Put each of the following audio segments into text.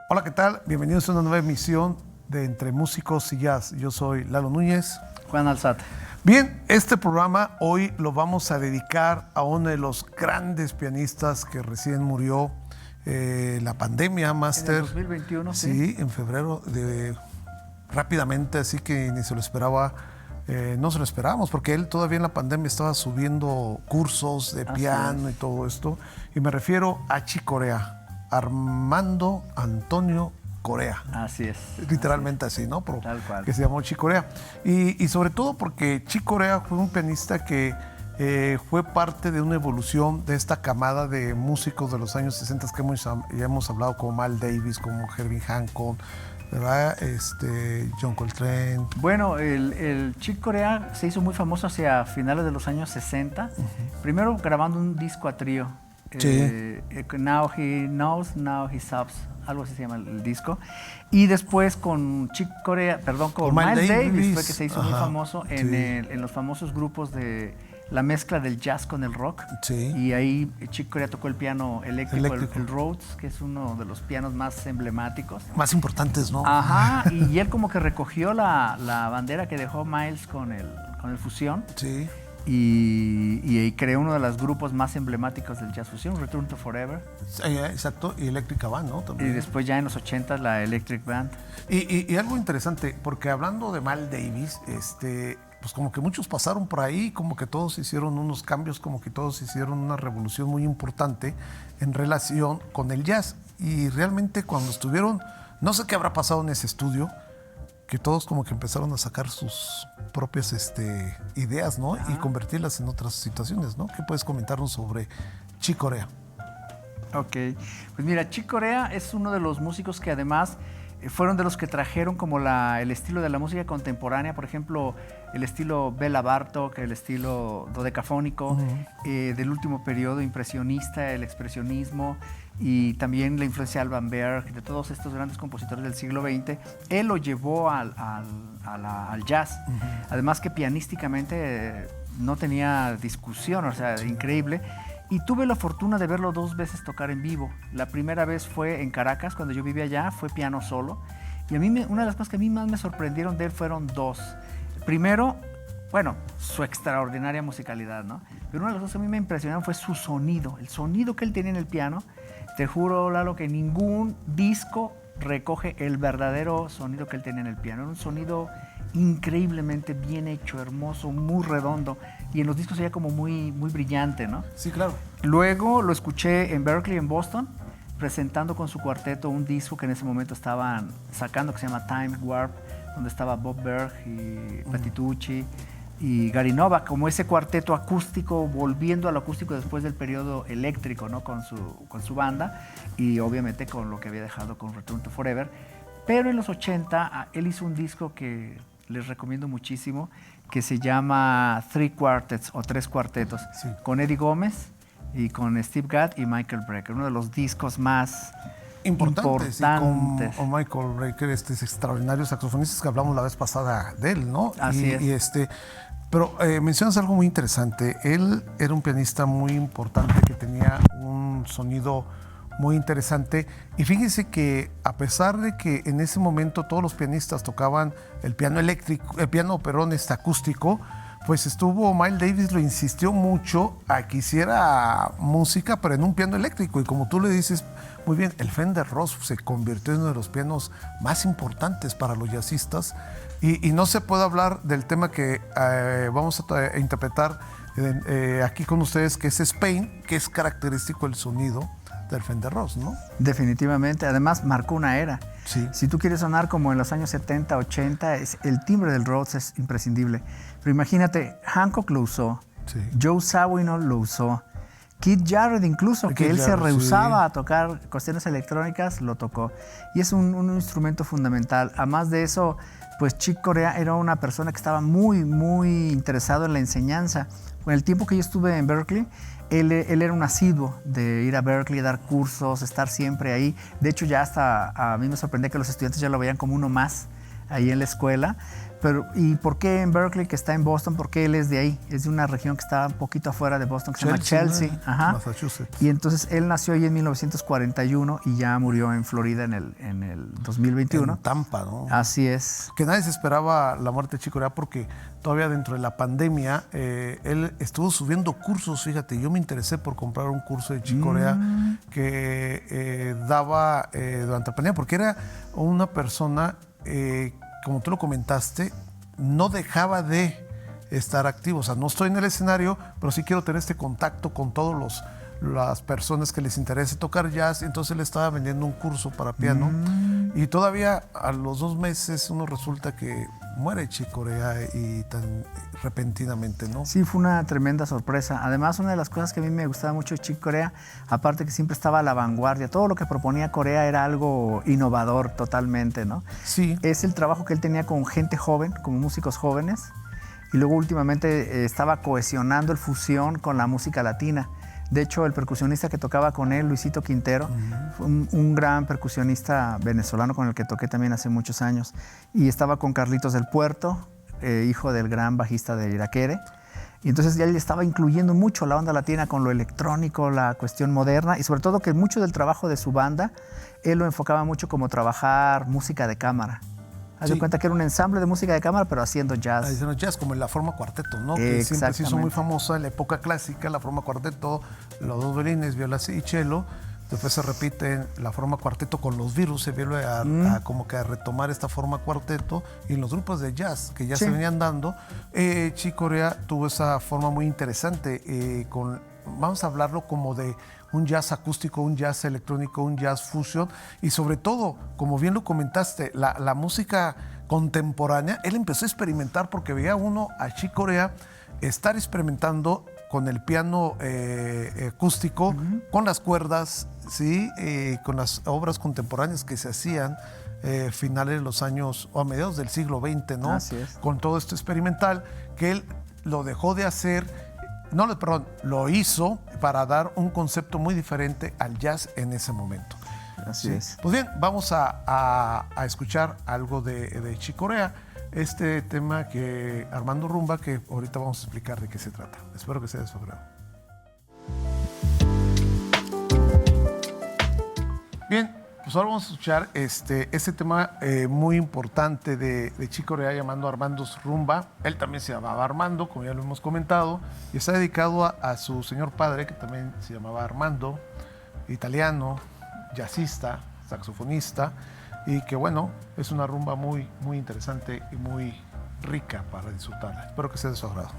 Hola, ¿qué tal? Bienvenidos a una nueva emisión de Entre Músicos y Jazz. Yo soy Lalo Núñez. Juan Alzate. Bien, este programa hoy lo vamos a dedicar a uno de los grandes pianistas que recién murió, la pandemia, Máster. En el 2021, sí. En febrero, rápidamente, así que ni se lo esperaba. No se lo esperábamos porque él todavía en la pandemia estaba subiendo cursos de piano y todo esto. Y me refiero a Chick Corea. Armando Antonio Corea. Así es. Literalmente así, ¿no? Tal cual. Que se llamó Chick Corea. Y sobre todo porque Chick Corea fue un pianista que fue parte de una evolución de esta camada de músicos de los años 60 que ya hemos hablado, como Miles Davis, como Herbie Hancock, ¿verdad? John Coltrane. Bueno, el Chick Corea se hizo muy famoso hacia finales de los años 60. Primero grabando un disco a trío. Sí. Now He Knows, Now He Stops, algo así se llama el disco. Y después con Chick Corea, perdón, con Miles Davis fue que se hizo muy famoso en los famosos grupos de la mezcla del jazz con el rock. Sí. Y ahí Chick Corea tocó el piano eléctrico. El Rhodes, que es uno de los pianos más emblemáticos. Más importantes, ¿no? Ajá, y él como que recogió la bandera que dejó Miles con el Fusión. Sí. Y creó uno de los grupos más emblemáticos del jazz fusión, Return to Forever. Exacto, y Electric Band, ¿no? También. Y después ya en los 80 la Electric Band. Y algo interesante, porque hablando de Miles Davis, pues como que muchos pasaron por ahí, como que todos hicieron unos cambios, como que todos hicieron una revolución muy importante en relación con el jazz. Y realmente cuando estuvieron, no sé qué habrá pasado en ese estudio, que todos como que empezaron a sacar sus propias ideas, ¿no? Y convertirlas en otras situaciones, ¿no? ¿Qué puedes comentarnos sobre Chick Corea? Ok, pues mira, Chick Corea es uno de los músicos que además fueron de los que trajeron como el estilo de la música contemporánea, por ejemplo, el estilo Bela Bartók, el estilo dodecafónico, del último periodo impresionista, el expresionismo, y también la influencia de Alban Berg, de todos estos grandes compositores del siglo XX. Él lo llevó al jazz. Además que pianísticamente no tenía discusión, o sea, increíble. Y tuve la fortuna de verlo 2 veces tocar en vivo. La primera vez fue en Caracas, cuando yo vivía allá, fue piano solo. Y a mí una de las cosas que a mí más me sorprendieron de él fueron 2. Primero, bueno, su extraordinaria musicalidad, ¿no? Pero una de las cosas que a mí me impresionaron fue su sonido, el sonido que él tenía en el piano. Te juro, Lalo, que ningún disco recoge el verdadero sonido que él tenía en el piano. Era un sonido increíblemente bien hecho, hermoso, muy redondo. Y en los discos era como muy, muy brillante, ¿no? Sí, claro. Luego lo escuché en Berkeley, en Boston, presentando con su cuarteto un disco que en ese momento estaban sacando, que se llama Time Warp, donde estaba Bob Berg y Patitucci y Gary Novak, como ese cuarteto acústico, volviendo al acústico después del periodo eléctrico, ¿no? Con su banda, y obviamente con lo que había dejado con Return to Forever. Pero en los 80 él hizo un disco que les recomiendo muchísimo, que se llama Three Quartets o Tres Cuartetos, con Eddie Gómez y con Steve Gadd y Michael Brecker, uno de los discos más importantes. Sí, con Michael Brecker, extraordinarios saxofonistas que hablamos la vez pasada de él, ¿no? Así es. Pero mencionas algo muy interesante. Él era un pianista muy importante que tenía un sonido muy interesante. Y fíjense que a pesar de que en ese momento todos los pianistas tocaban el piano eléctrico, el piano, perdón, acústico, pues Miles Davis lo insistió mucho a que hiciera música, pero en un piano eléctrico. Y como tú le dices muy bien, el Fender Rhodes se convirtió en uno de los pianos más importantes para los jazzistas. Y no se puede hablar del tema que vamos a interpretar aquí con ustedes, que es Spain, que es característico el sonido del Fender Rhodes, ¿no? Definitivamente. Además, marcó una era. Sí. Si tú quieres sonar como en los años 70, 80, el timbre del Rhodes es imprescindible. Pero imagínate, Hancock lo usó, Joe Zawinul lo usó, Keith Jarrett incluso, que él se rehusaba a tocar cuestiones electrónicas, lo tocó. Y es un instrumento fundamental. Además de eso, pues Chick Corea era una persona que estaba muy, muy interesado en la enseñanza. Con el tiempo que yo estuve en Berkeley, él era un asiduo de ir a Berkeley, dar cursos, estar siempre ahí. De hecho, ya hasta a mí me sorprendía que los estudiantes ya lo veían como uno más ahí en la escuela. Pero, ¿y por qué en Berkeley, que está en Boston? Porque él es de ahí, es de una región que está un poquito afuera de Boston, que se llama Chelsea. ¿no? Ajá. Massachusetts. Y entonces él nació ahí en 1941 y ya murió en Florida en el 2021. En Tampa, ¿no? Así es. Que nadie se esperaba la muerte de Chick Corea porque todavía dentro de la pandemia él estuvo subiendo cursos, fíjate, yo me interesé por comprar un curso de Chick Corea que daba durante la pandemia porque era una persona, como tú lo comentaste, no dejaba de estar activo, o sea, no estoy en el escenario, pero sí quiero tener este contacto con todos las personas que les interese tocar jazz. Entonces él estaba vendiendo un curso para piano y todavía a los 2 meses uno resulta que muere Chick Corea y tan repentinamente, ¿no? Sí, fue una tremenda sorpresa. Además, una de las cosas que a mí me gustaba mucho de Chick Corea, aparte que siempre estaba a la vanguardia, todo lo que proponía Corea era algo innovador totalmente, ¿no? Sí. Es el trabajo que él tenía con gente joven, como músicos jóvenes, y luego últimamente estaba cohesionando el fusión con la música latina. De hecho, el percusionista que tocaba con él, Luisito Quintero, fue un gran percusionista venezolano con el que toqué también hace muchos años. Y estaba con Carlitos del Puerto, hijo del gran bajista de Iraquere. Y entonces ya él estaba incluyendo mucho la onda latina con lo electrónico, la cuestión moderna, y sobre todo que mucho del trabajo de su banda, él lo enfocaba mucho como trabajar música de cámara. Haz de cuenta que era un ensamble de música de cámara, pero haciendo jazz. Haciendo jazz, como en la forma cuarteto, ¿no? Que siempre se hizo muy famosa en la época clásica, la forma cuarteto, los 2 violines, viola y cello. Después se repite la forma cuarteto con los Virus, se vuelve a como que a retomar esta forma cuarteto. Y en los grupos de jazz que ya se venían dando, Chick Corea tuvo esa forma muy interesante, vamos a hablarlo como de un jazz acústico, un jazz electrónico, un jazz fusion y sobre todo, como bien lo comentaste, la música contemporánea. Él empezó a experimentar porque veía uno a Chick Corea estar experimentando con el piano acústico, con las cuerdas, ¿sí? Con las obras contemporáneas que se hacían finales de los años o a mediados del siglo XX, ¿no? Así es. Con todo esto experimental que él lo dejó de hacer. Lo hizo para dar un concepto muy diferente al jazz en ese momento. Así es. Pues bien, vamos a escuchar algo de Chick Corea, este tema que Armando Rumba, que ahorita vamos a explicar de qué se trata. Espero que sea de su agrado. Bien, pues ahora vamos a escuchar este tema muy importante de Chick Corea llamado Armando Rumba. Él también se llamaba Armando, como ya lo hemos comentado, y está dedicado a su señor padre, que también se llamaba Armando, italiano, jazzista, saxofonista, y que bueno, es una rumba muy, muy interesante y muy rica para disfrutarla. Espero que sea de su agrado.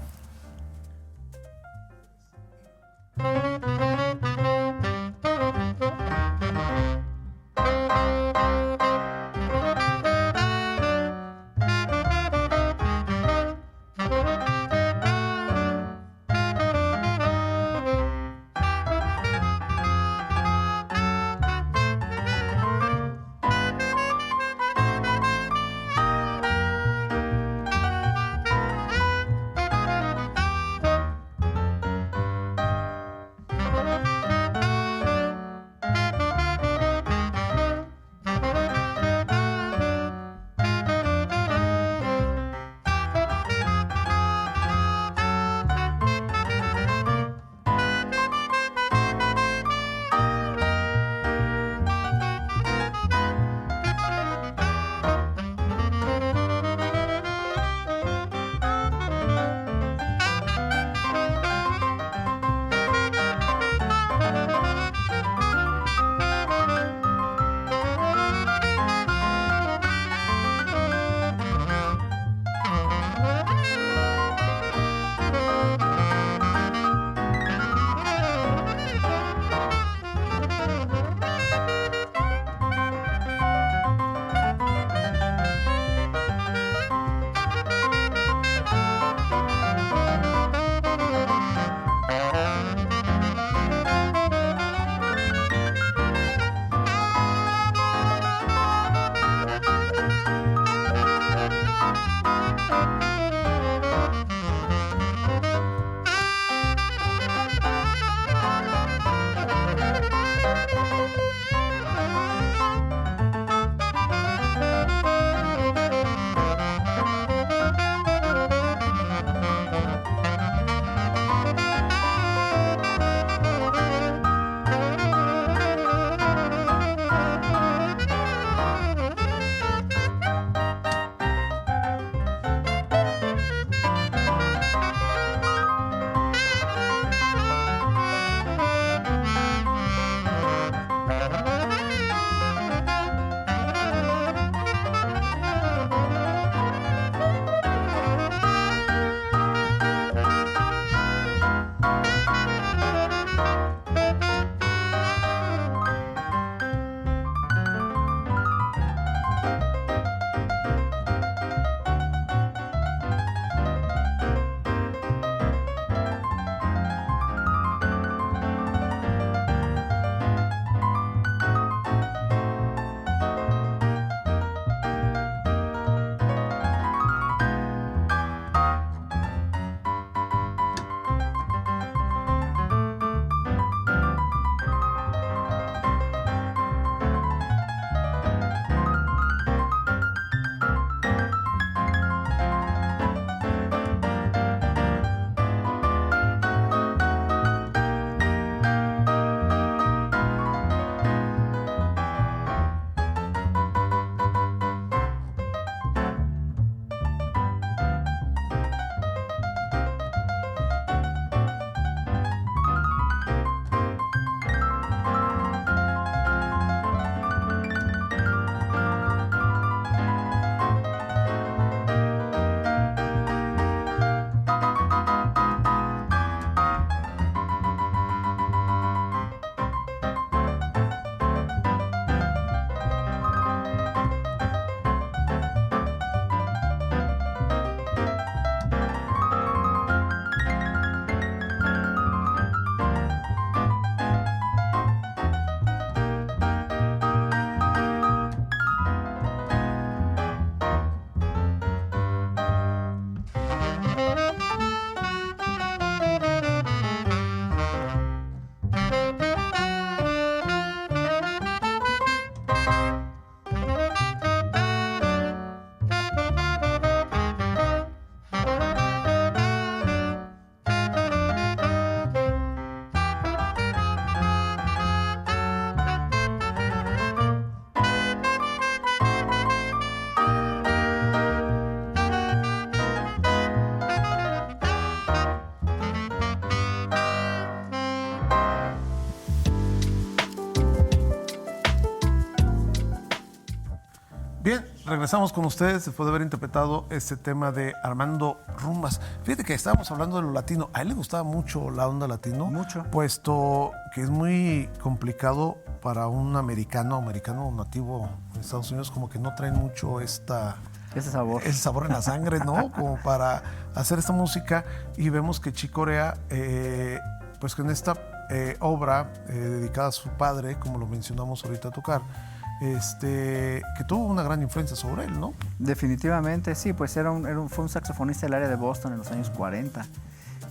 Bien, regresamos con ustedes después de haber interpretado este tema de Armando Rumbas. Fíjate que estábamos hablando de lo latino. A él le gustaba mucho la onda latino. Mucho. Puesto que es muy complicado para un americano nativo en Estados Unidos, como que no traen mucho ese sabor en la sangre, ¿no? Como para hacer esta música. Y vemos que Chick Corea, pues que en esta obra dedicada a su padre, como lo mencionamos ahorita a tocar, que tuvo una gran influencia sobre él, ¿no? Definitivamente, sí, pues fue un saxofonista del área de Boston en los años 40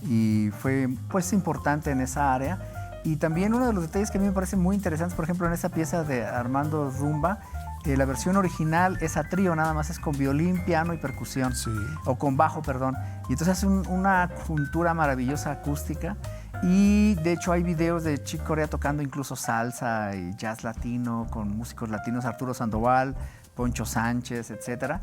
y fue pues importante en esa área. Y también uno de los detalles que a mí me parecen muy interesantes, por ejemplo, en esa pieza de Armando Rumba, la versión original es a trío, nada más es con violín, piano y percusión, Sí. o con bajo, perdón. Y entonces hace una juntura maravillosa acústica. Y de hecho hay videos de Chick Corea tocando incluso salsa y jazz latino con músicos latinos, Arturo Sandoval, Poncho Sánchez, etc.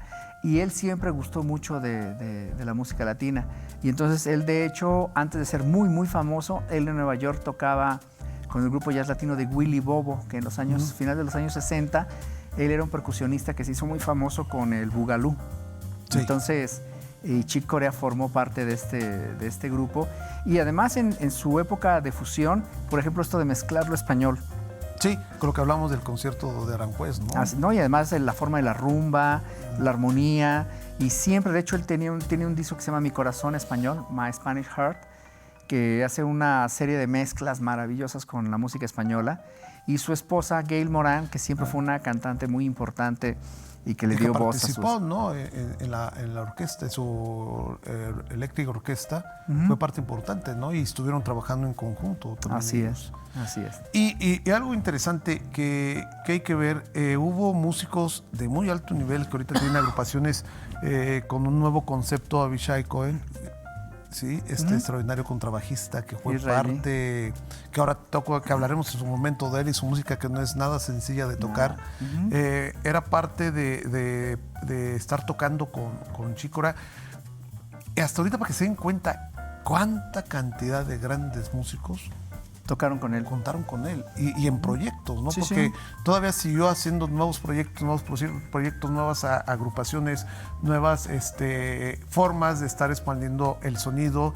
Y él siempre gustó mucho de la música latina. Y entonces él, de hecho, antes de ser muy, muy famoso, él en Nueva York tocaba con el grupo jazz latino de Willy Bobo, que en los años, finales de los años 60, él era un percusionista que se hizo muy famoso con el bugalú. Sí. Entonces, Chick Corea formó parte de este grupo. Y además, en su época de fusión, por ejemplo, esto de mezclar lo español. Sí, creo que hablamos del concierto de Aranjuez, ¿no? ¿No? Y además la forma de la rumba, la armonía. Y siempre, de hecho, él tiene un disco que se llama Mi Corazón Español, My Spanish Heart, que hace una serie de mezclas maravillosas con la música española. Y su esposa, Gail Moran, que siempre fue una cantante muy importante y que le dio voz a sus... Participó, ¿no? en la orquesta, su Electric Orquesta, fue parte importante, ¿no? Y estuvieron trabajando en conjunto también. Así ellos. es, así es. Y algo interesante que hay que ver, hubo músicos de muy alto nivel que ahorita tienen agrupaciones con un nuevo concepto, Avishai Cohen, ¿sí? Extraordinario contrabajista que fue Israelí. parte, que ahora que hablaremos en su momento de él y su música, que no es nada sencilla de tocar. Era parte de estar tocando con Chick Corea. Y hasta ahorita, para que se den cuenta cuánta cantidad de grandes músicos Tocaron con él. contaron con él y en proyectos, ¿no? Sí, Porque sí. todavía siguió haciendo nuevos proyectos, nuevas agrupaciones, nuevas formas de estar expandiendo el sonido.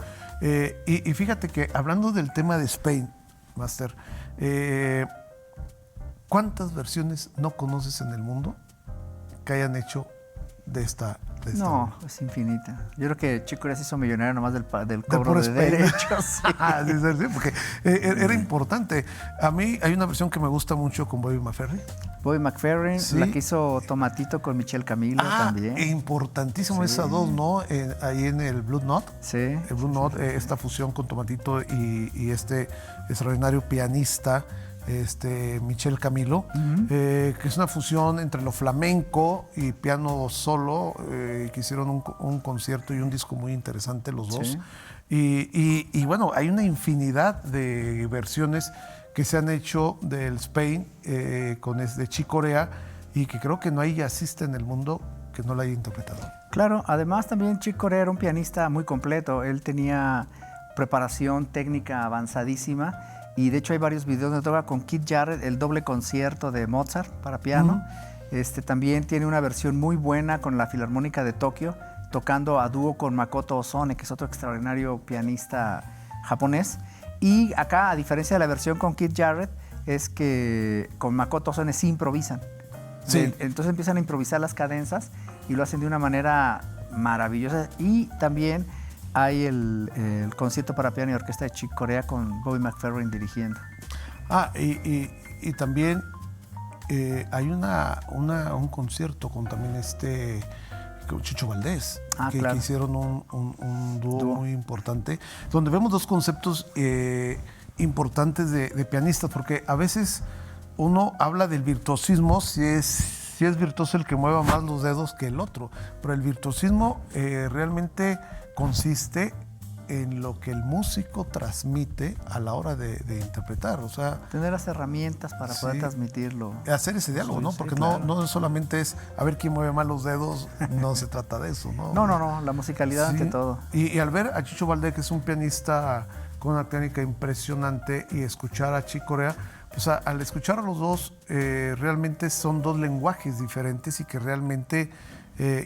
Y fíjate que hablando del tema de Spain, Master, ¿cuántas versiones no conoces en el mundo? que hayan hecho de esta No, obra. es infinita. Yo creo que Chick Corea se hizo millonario nomás del De cobro puro de Spain. derechos. Sí. Sí, porque era importante. A mí hay una versión que me gusta mucho con Bobby McFerrin. Bobby McFerrin, Sí. la que hizo Tomatito con Michelle Camilo también. Importantísimo Sí. esas dos, ¿no? Ahí en el Blue Note. Sí. El Blue Note, esta fusión con Tomatito y este extraordinario pianista, Michel Camilo, que es una fusión entre lo flamenco y piano solo, que hicieron un concierto y un disco muy interesante los dos. Sí. Y bueno, hay una infinidad de versiones que se han hecho del Spain con de Chick Corea y que creo que no hay jazzista en el mundo que no la haya interpretado. Claro, además también Chick Corea era un pianista muy completo. Él tenía preparación técnica avanzadísima y de hecho hay varios videos donde toca con Keith Jarrett el doble concierto de Mozart para piano. También tiene una versión muy buena con la Filarmónica de Tokio, tocando a dúo con Makoto Ozone, que es otro extraordinario pianista japonés. Y acá, a diferencia de la versión con Keith Jarrett, es que con Makoto Ozone sí improvisan. Sí. Entonces empiezan a improvisar las cadenzas y lo hacen de una manera maravillosa. Y también hay el concierto para piano y orquesta de Chick Corea con Bobby McFerrin dirigiendo. Y también hay un concierto con también con Chucho Valdés, que Claro. hicieron un dúo muy importante, donde vemos dos conceptos importantes de pianistas, porque a veces uno habla del virtuosismo si es virtuoso el que mueva más los dedos que el otro, pero el virtuosismo realmente consiste en lo que el músico transmite a la hora de interpretar, o sea, tener las herramientas para poder transmitirlo. hacer ese diálogo, Sí, ¿no? sí, Porque claro. no solamente es a ver quién mueve más los dedos, no se trata de eso, ¿no? No, la musicalidad ante todo. Y al ver a Chicho Valdés, que es un pianista con una técnica impresionante, y escuchar a Chick Corea, pues al escuchar a los dos, realmente son dos lenguajes diferentes y que realmente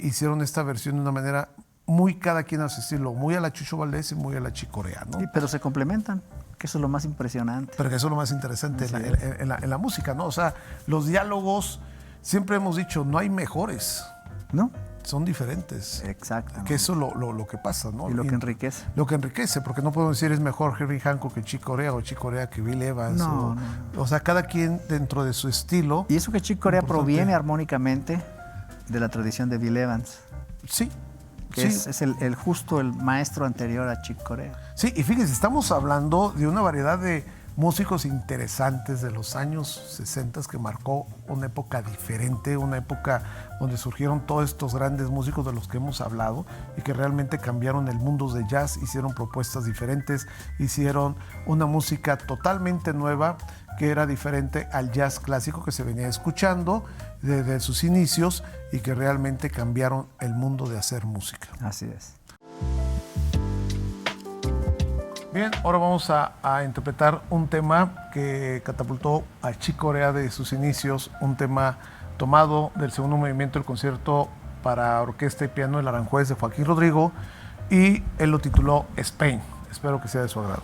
hicieron esta versión de una manera muy cada quien a su estilo, muy a la Chucho Valdés y muy a la Chick Corea, ¿no? Sí, pero se complementan, que eso es lo más impresionante. Pero que eso es lo más interesante en la música, ¿no? O sea, los diálogos, siempre hemos dicho, no hay mejores, ¿No? son diferentes. Exactamente. Que eso es lo que pasa, ¿no? Y lo que enriquece. Lo que enriquece, porque no podemos decir es mejor Herbie Hancock que Chick Corea o Chick Corea que Bill Evans. No. O sea, cada quien dentro de su estilo. Y eso que Chick Corea Importante. proviene armónicamente de la tradición de Bill Evans, Sí. que Sí. es el justo el maestro anterior a Chick Corea. Sí, y fíjense, estamos hablando de una variedad de músicos interesantes de los años 60 que marcó una época diferente, una época donde surgieron todos estos grandes músicos de los que hemos hablado y que realmente cambiaron el mundo de jazz, hicieron propuestas diferentes, hicieron una música totalmente nueva que era diferente al jazz clásico que se venía escuchando desde sus inicios y que realmente cambiaron el mundo de hacer música. Así es. Bien, ahora vamos a interpretar un tema que catapultó a Chick Corea de sus inicios, un tema tomado del segundo movimiento del concierto para orquesta y piano El Aranjuez de Joaquín Rodrigo, y él lo tituló Spain. Espero que sea de su agrado.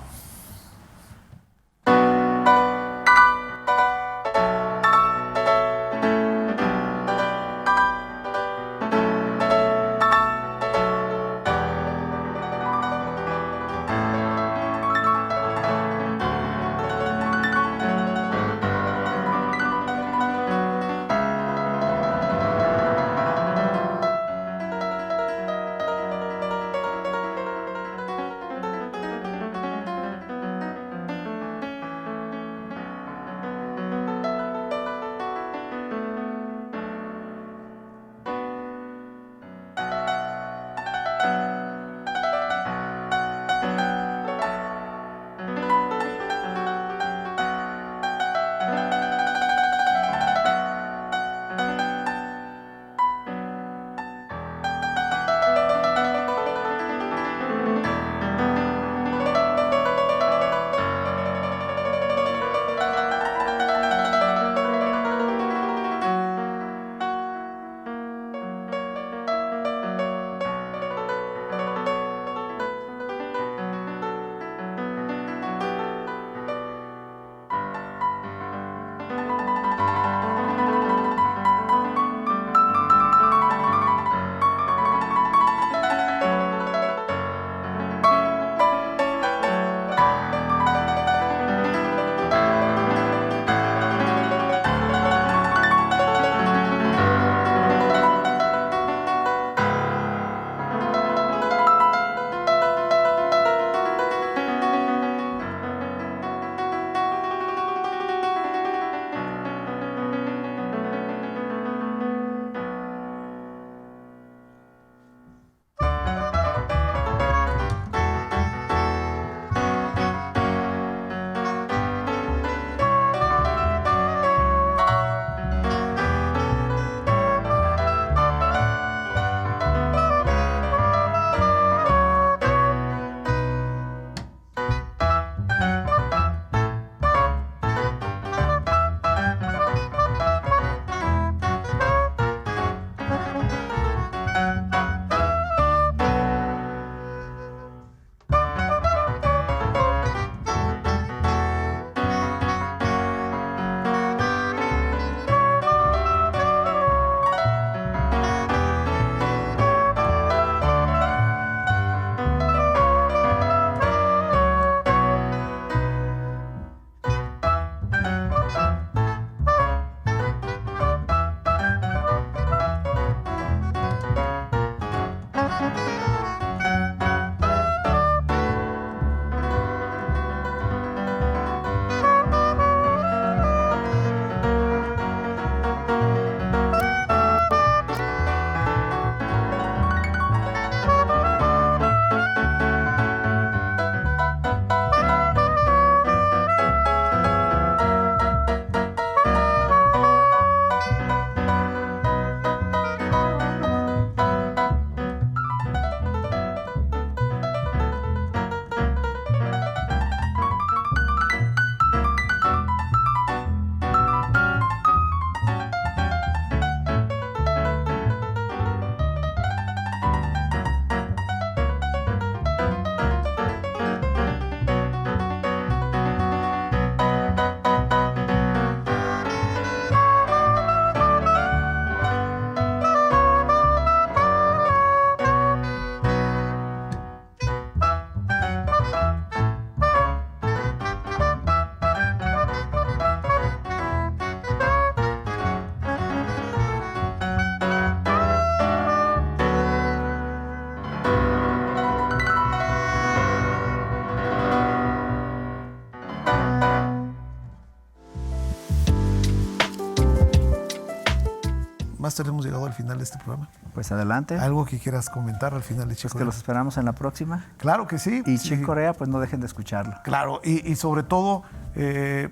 Master, hemos llegado al final de este programa. Pues adelante. ¿Algo que quieras comentar al final de Chick Pues que Corea? los esperamos en la próxima. Claro que sí. Y sí. Chick Corea, pues no dejen de escucharlo. Claro, y sobre todo,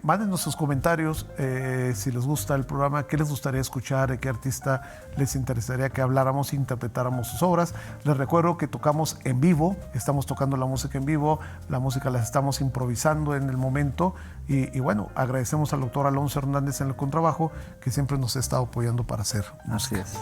mándenos sus comentarios si les gusta el programa, qué les gustaría escuchar, de qué artista les interesaría que habláramos, interpretáramos sus obras. Les recuerdo que tocamos en vivo, estamos tocando la música en vivo, la música la estamos improvisando en el momento y bueno, agradecemos al doctor Alonso Hernández en el contrabajo, que siempre nos ha estado apoyando para hacer música. Así es.